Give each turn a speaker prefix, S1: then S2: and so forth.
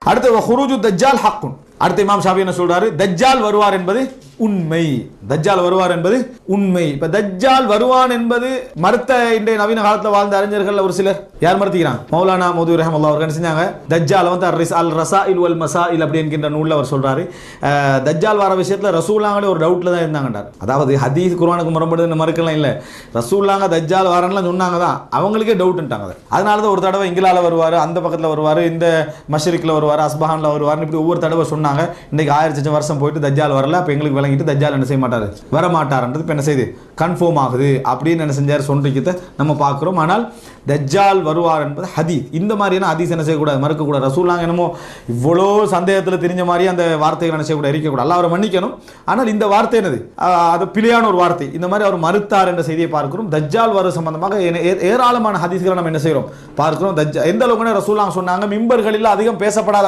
S1: அடுத்து ஹுரூஜு தஜ்ஜால் ஹக்குன். அடுத்து இமாம் ஷாஃபி என்ன சொல்றாரு? தஜ்ஜால் வருவார் என்பது உண்மை. தஜ்ஜால் வருவார் என்பது உண்மை. இப்ப தஜ்ஜால் வருவான் என்பது மறுத்த இன்றைய நவீன காலத்தில் வாழ்ந்த அறிஞர்கள் ஒரு சிலர் யார் மறுத்துக்கிறாங்க? மௌலானா மௌதூதி ரஹ்மத்துல்லாஹி அவர்கள் என்ன செஞ்சாங்க? தஜ்ஜால் வந்து அல் ரசாயில் வல் மசாயில் அப்படி என்கின்ற நூலில் அவர் சொல்றாரு, தஜ்ஜால் வர விஷயத்துல ரசூலுல்லாஹ்வே ஒரு டவுட்ல தான் இருந்தாங்கன்றார். அதாவது ஹதீஸ் குர்ஆனுக்கு முரண்படுதுன்னு மறுக்கலாம் இல்ல, ரசூலுல்லாஹ் தஜ்ஜால் வரணும்னு சொன்னாங்க தான், அவங்களுக்கே டவுட்ன்ட்டாங்க. அதனால தான் ஒரு தடவை இங்கிலால வருவார், அந்த பக்கத்தில் வருவார், இந்த மஷ்ரிக்ல வருவார், அஸ்பஹான்ல வருவார், இப்படி ஒவ்வொரு தடவை சொன்னாங்க. இன்னைக்கு 1000 வருஷம் போயிட்டு தஜ்ஜால் வரல. அப்ப எங்களுக்கு விளங்கிட்டு தஜ்ஜால் என்ன செய்ய மாட்டாரு, வர மாட்டார்ன்றது இப்ப என்ன செய்யுது, கன்ஃபார்ம் ஆகுது அப்படின்னு என்ன செஞ்சார் சொல்றீங்க நம்ம பார்க்கிறோம். ஆனால் தஜ்ஜால் வருவார் என்பது ஹதீஸ். இந்த மாதிரியான ஹதீஸ் என்ன செய்யக்கூடாது, மறுக்கக்கூடாது. ரசூலுல்லாஹ் என்னமோ இவ்வளோ சந்தேகத்தில் தெரிஞ்ச மாதிரி அந்த வார்த்தைகள் என்ன செய்யக்கூடாது, இருக்கக்கூடாது. அல்லாஹ் அவரை மன்னிக்கணும். ஆனால் இந்த வார்த்தை என்னது, அது பிழையான ஒரு வார்த்தை. இந்த மாதிரி அவர் மறுத்தார் என்ற செய்தியை பார்க்கிறோம். தஜ்ஜால் வர சம்பந்தமாக ஏராளமான ஹதீஸ்களை நம்ம என்ன செய்கிறோம் பார்க்கிறோம். எந்த அளவுக்கு ரசூலுல்லாஹ் சொன்னாங்க, மிம்பர்களில் அதிகம் பேசப்படாத